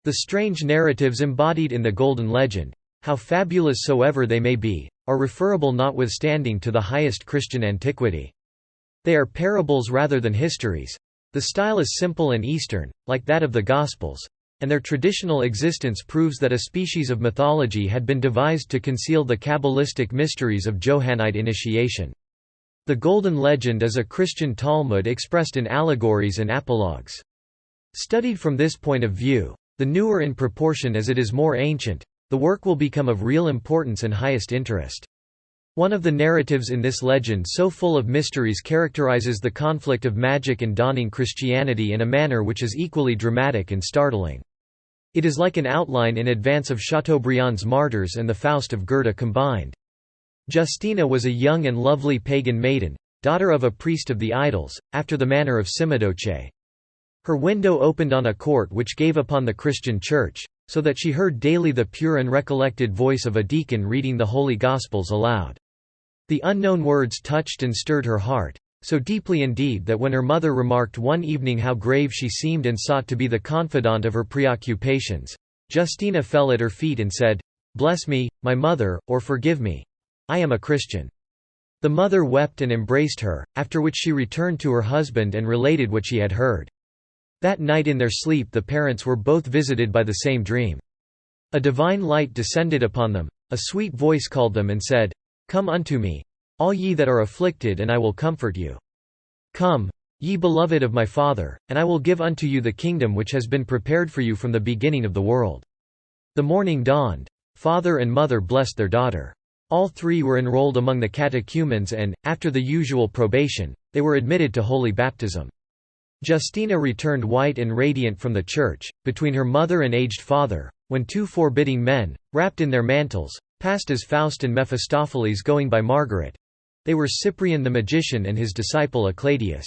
The strange narratives embodied in the Golden Legend, how fabulous soever they may be, are referable notwithstanding to the highest Christian antiquity. They are parables rather than histories. The style is simple and Eastern, like that of the Gospels, and their traditional existence proves that a species of mythology had been devised to conceal the Kabbalistic mysteries of Johannite initiation. The Golden Legend is a Christian Talmud expressed in allegories and apologues. Studied from this point of view, the newer in proportion as it is more ancient, the work will become of real importance and highest interest. One of the narratives in this legend so full of mysteries characterizes the conflict of magic and dawning Christianity in a manner which is equally dramatic and startling. It is like an outline in advance of Chateaubriand's Martyrs and the Faust of Goethe combined. Justina was a young and lovely pagan maiden, daughter of a priest of the idols, after the manner of Cimidoce. Her window opened on a court which gave upon the Christian church, so that she heard daily the pure and recollected voice of a deacon reading the Holy Gospels aloud. The unknown words touched and stirred her heart, so deeply indeed that when her mother remarked one evening how grave she seemed and sought to be the confidant of her preoccupations, Justina fell at her feet and said, "Bless me, my mother, or forgive me. I am a Christian." The mother wept and embraced her, after which she returned to her husband and related what she had heard. That night in their sleep the parents were both visited by the same dream. A divine light descended upon them, a sweet voice called them and said, "Come unto me, all ye that are afflicted, and I will comfort you. Come, ye beloved of my Father, and I will give unto you the kingdom which has been prepared for you from the beginning of the world." The morning dawned. Father and mother blessed their daughter. All three were enrolled among the catechumens and, after the usual probation, they were admitted to holy baptism. Justina returned white and radiant from the church, between her mother and aged father, when two forbidding men, wrapped in their mantles, passed as Faust and Mephistopheles going by Margaret. They were Cyprian the magician and his disciple Acladius.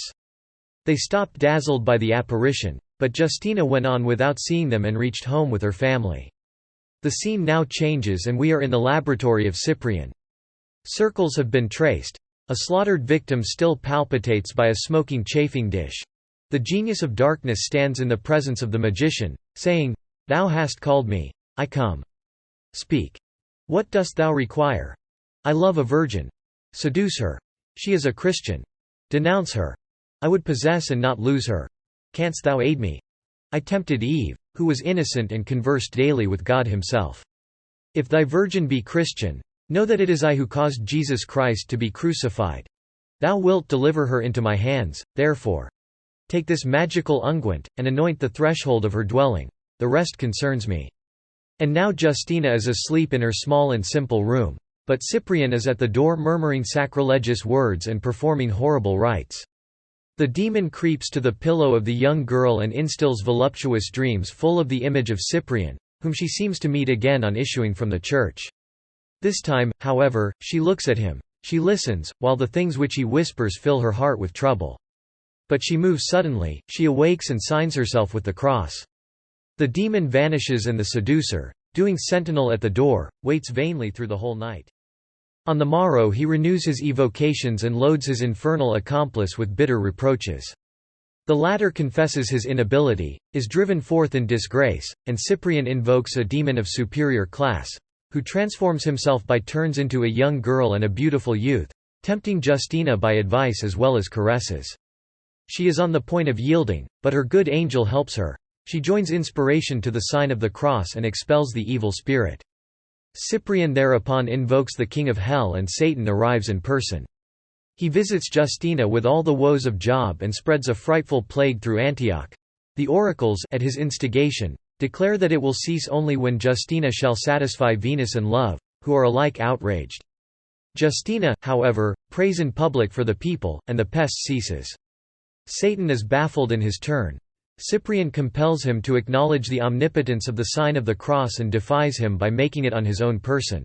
They stopped dazzled by the apparition, but Justina went on without seeing them and reached home with her family. The scene now changes and we are in the laboratory of Cyprian. Circles have been traced. A slaughtered victim still palpitates by a smoking chafing dish. The genius of darkness stands in the presence of the magician, saying, "Thou hast called me, I come. Speak. What dost thou require? I love a virgin. Seduce her. She is a Christian. Denounce her. I would possess and not lose her. Canst thou aid me? I tempted Eve, who was innocent and conversed daily with God himself. If thy virgin be Christian, know that it is I who caused Jesus Christ to be crucified. Thou wilt deliver her into my hands, therefore. Take this magical unguent, and anoint the threshold of her dwelling. The rest concerns me." And now Justina is asleep in her small and simple room. But Cyprian is at the door murmuring sacrilegious words and performing horrible rites. The demon creeps to the pillow of the young girl and instills voluptuous dreams full of the image of Cyprian, whom she seems to meet again on issuing from the church. This time, however, she looks at him. She listens, while the things which he whispers fill her heart with trouble. But she moves suddenly, she awakes and signs herself with the cross. The demon vanishes and the seducer, doing sentinel at the door, waits vainly through the whole night. On the morrow he renews his evocations and loads his infernal accomplice with bitter reproaches. The latter confesses his inability, is driven forth in disgrace, and Cyprian invokes a demon of superior class, who transforms himself by turns into a young girl and a beautiful youth, tempting Justina by advice as well as caresses. She is on the point of yielding, but her good angel helps her. She joins inspiration to the sign of the cross and expels the evil spirit. Cyprian thereupon invokes the king of hell and Satan arrives in person. He visits Justina with all the woes of Job and spreads a frightful plague through Antioch. The oracles, at his instigation, declare that it will cease only when Justina shall satisfy Venus and Love, who are alike outraged. Justina, however, prays in public for the people, and the pest ceases. Satan is baffled in his turn. Cyprian compels him to acknowledge the omnipotence of the sign of the cross and defies him by making it on his own person.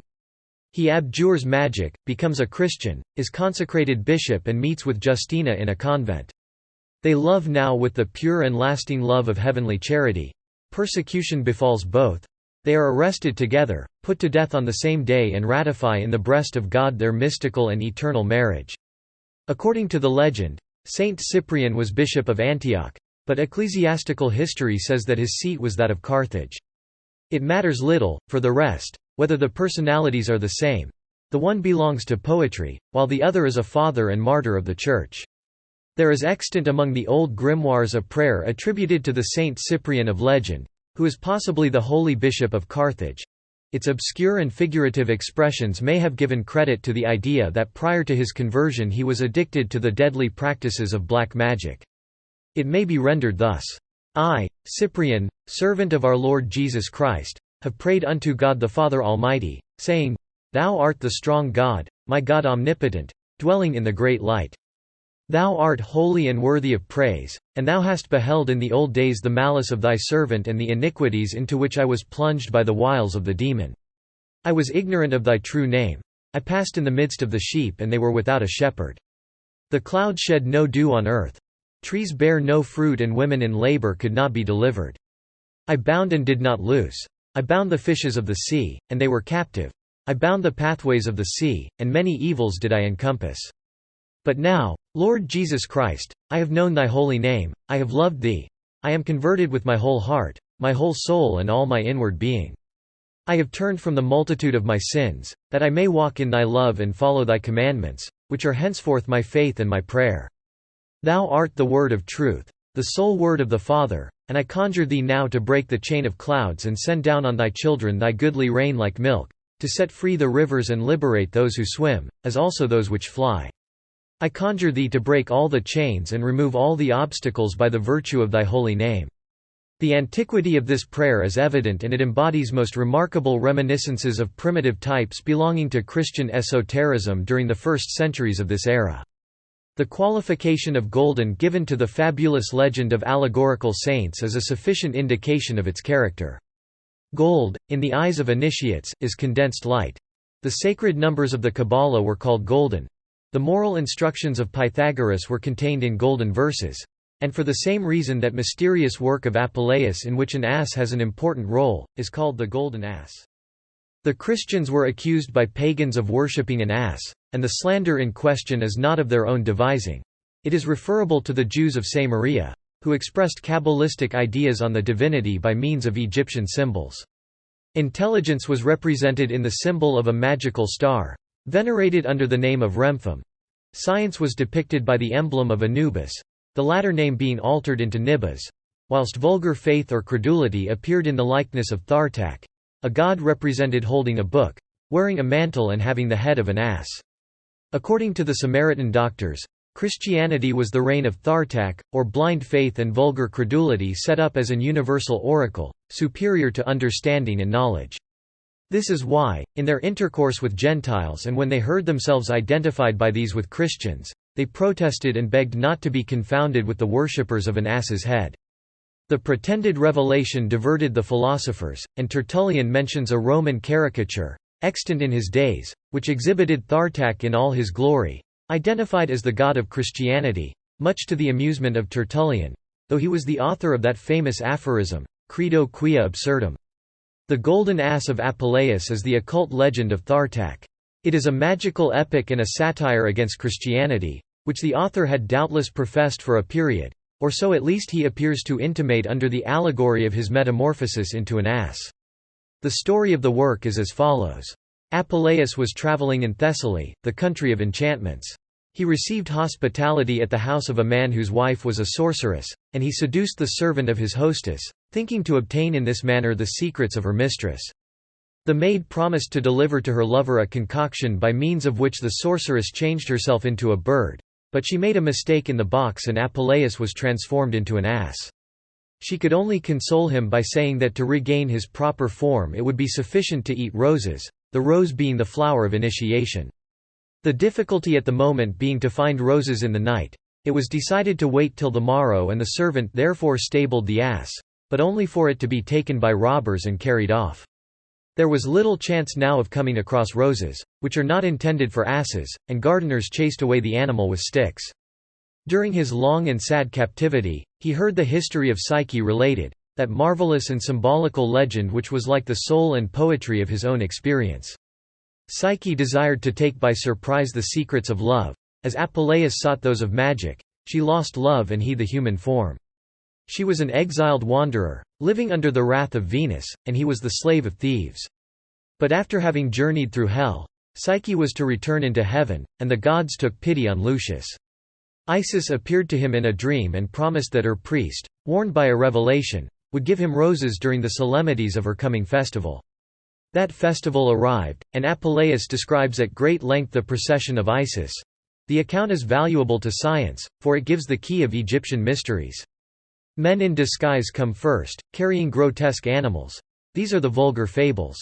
He abjures magic, becomes a Christian, is consecrated bishop and meets with Justina in a convent. They love now with the pure and lasting love of heavenly charity. Persecution befalls both. They are arrested together, put to death on the same day and ratify in the breast of God their mystical and eternal marriage. According to the legend, Saint Cyprian was bishop of Antioch, but ecclesiastical history says that his seat was that of Carthage. It matters little, for the rest, whether the personalities are the same. The one belongs to poetry, while the other is a father and martyr of the Church. There is extant among the old grimoires a prayer attributed to the Saint Cyprian of legend, who is possibly the holy bishop of Carthage. Its obscure and figurative expressions may have given credit to the idea that prior to his conversion he was addicted to the deadly practices of black magic. It may be rendered thus: I, Cyprian, servant of our Lord Jesus Christ, have prayed unto God the Father Almighty, saying, Thou art the strong God, my God omnipotent, dwelling in the great light. Thou art holy and worthy of praise, and thou hast beheld in the old days the malice of thy servant and the iniquities into which I was plunged by the wiles of the demon. I was ignorant of thy true name. I passed in the midst of the sheep and they were without a shepherd. The clouds shed no dew on earth. Trees bare no fruit and women in labor could not be delivered. I bound and did not loose. I bound the fishes of the sea, and they were captive. I bound the pathways of the sea, and many evils did I encompass. But now, Lord Jesus Christ, I have known thy holy name, I have loved thee. I am converted with my whole heart, my whole soul and all my inward being. I have turned from the multitude of my sins, that I may walk in thy love and follow thy commandments, which are henceforth my faith and my prayer. Thou art the word of truth, the sole word of the Father, and I conjure thee now to break the chain of clouds and send down on thy children thy goodly rain like milk, to set free the rivers and liberate those who swim, as also those which fly. I conjure thee to break all the chains and remove all the obstacles by the virtue of thy holy name. The antiquity of this prayer is evident, and it embodies most remarkable reminiscences of primitive types belonging to Christian esotericism during the first centuries of this era. The qualification of golden given to the fabulous legend of allegorical saints is a sufficient indication of its character. Gold, in the eyes of initiates, is condensed light. The sacred numbers of the Kabbalah were called golden. The moral instructions of Pythagoras were contained in golden verses. And for the same reason that mysterious work of Apuleius in which an ass has an important role, is called the golden ass. The Christians were accused by pagans of worshipping an ass, and the slander in question is not of their own devising. It is referable to the Jews of Samaria, who expressed Kabbalistic ideas on the divinity by means of Egyptian symbols. Intelligence was represented in the symbol of a magical star, venerated under the name of Remphan. Science was depicted by the emblem of Anubis, the latter name being altered into Nibas, whilst vulgar faith or credulity appeared in the likeness of Thartak, a god represented holding a book, wearing a mantle and having the head of an ass. According to the Samaritan doctors, Christianity was the reign of Thartak, or blind faith and vulgar credulity set up as an universal oracle, superior to understanding and knowledge. This is why, in their intercourse with Gentiles and when they heard themselves identified by these with Christians, they protested and begged not to be confounded with the worshippers of an ass's head. The pretended revelation diverted the philosophers, and Tertullian mentions a Roman caricature, extant in his days, which exhibited Thartak in all his glory, identified as the god of Christianity, much to the amusement of Tertullian, though he was the author of that famous aphorism, Credo quia absurdum. The Golden Ass of Apuleius is the occult legend of Thartak. It is a magical epic and a satire against Christianity, which the author had doubtless professed for a period, or so at least he appears to intimate under the allegory of his metamorphosis into an ass. The story of the work is as follows. Apuleius was travelling in Thessaly, the country of enchantments. He received hospitality at the house of a man whose wife was a sorceress, and he seduced the servant of his hostess, thinking to obtain in this manner the secrets of her mistress. The maid promised to deliver to her lover a concoction by means of which the sorceress changed herself into a bird, but she made a mistake in the box and Apuleius was transformed into an ass. She could only console him by saying that to regain his proper form it would be sufficient to eat roses, the rose being the flower of initiation. The difficulty at the moment being to find roses in the night, it was decided to wait till the morrow, and the servant therefore stabled the ass, but only for it to be taken by robbers and carried off. There was little chance now of coming across roses, which are not intended for asses, and gardeners chased away the animal with sticks. During his long and sad captivity, he heard the history of Psyche related, that marvelous and symbolical legend which was like the soul and poetry of his own experience. Psyche desired to take by surprise the secrets of love. As Apuleius sought those of magic, she lost love and he the human form. She was an exiled wanderer, living under the wrath of Venus, and he was the slave of thieves. But after having journeyed through hell, Psyche was to return into heaven, and the gods took pity on Lucius. Isis appeared to him in a dream and promised that her priest, warned by a revelation, would give him roses during the solemnities of her coming festival. That festival arrived, and Apuleius describes at great length the procession of Isis. The account is valuable to science, for it gives the key of Egyptian mysteries. Men in disguise come first, carrying grotesque animals. These are the vulgar fables.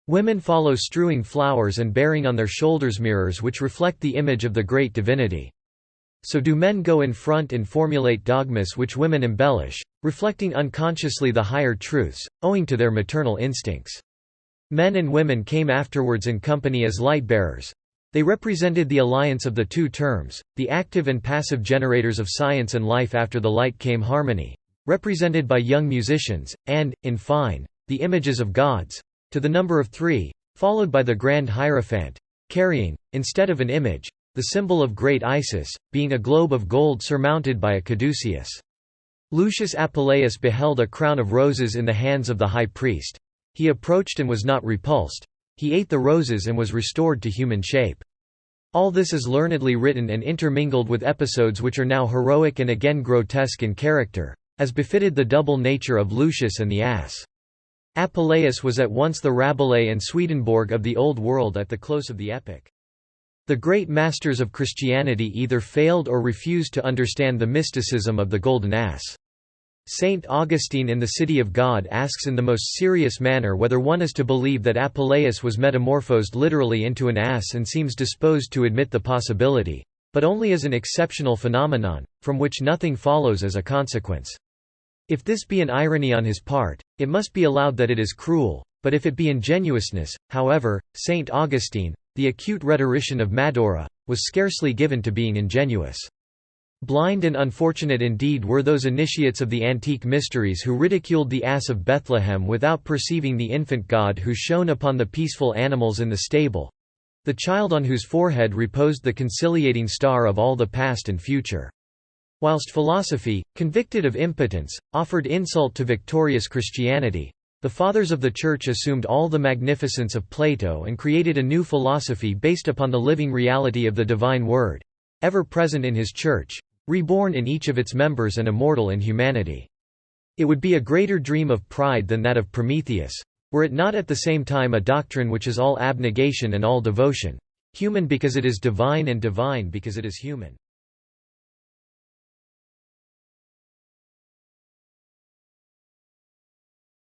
Women follow strewing flowers and bearing on their shoulders mirrors which reflect the image of the great divinity. So do men go in front and formulate dogmas which women embellish, reflecting unconsciously the higher truths, owing to their maternal instincts. Men and women came afterwards in company as light-bearers. They represented the alliance of the two terms, the active and passive generators of science and life after the light came harmony, represented by young musicians, and, in fine, the images of gods, to the number of 3, followed by the grand Hierophant, carrying, instead of an image, the symbol of great Isis, being a globe of gold surmounted by a caduceus. Lucius Apuleius beheld a crown of roses in the hands of the high priest. He approached and was not repulsed. He ate the roses and was restored to human shape. All this is learnedly written and intermingled with episodes which are now heroic and again grotesque in character, as befitted the double nature of Lucius and the ass. Apuleius was at once the Rabelais and Swedenborg of the Old World at the close of the epic. The great masters of Christianity either failed or refused to understand the mysticism of the Golden Ass. Saint Augustine in The City of God asks in the most serious manner whether one is to believe that Apuleius was metamorphosed literally into an ass, and seems disposed to admit the possibility, but only as an exceptional phenomenon, from which nothing follows as a consequence. If this be an irony on his part, it must be allowed that it is cruel, but if it be ingenuousness, however, Saint Augustine, the acute rhetorician of Madura, was scarcely given to being ingenuous. Blind and unfortunate indeed were those initiates of the antique mysteries who ridiculed the ass of Bethlehem without perceiving the infant God who shone upon the peaceful animals in the stable, the child on whose forehead reposed the conciliating star of all the past and future. Whilst philosophy, convicted of impotence, offered insult to victorious Christianity, the Fathers of the Church assumed all the magnificence of Plato and created a new philosophy based upon the living reality of the divine Word, ever present in his Church, reborn in each of its members and immortal in humanity. It would be a greater dream of pride than that of Prometheus, were it not at the same time a doctrine which is all abnegation and all devotion, human because it is divine and divine because it is human.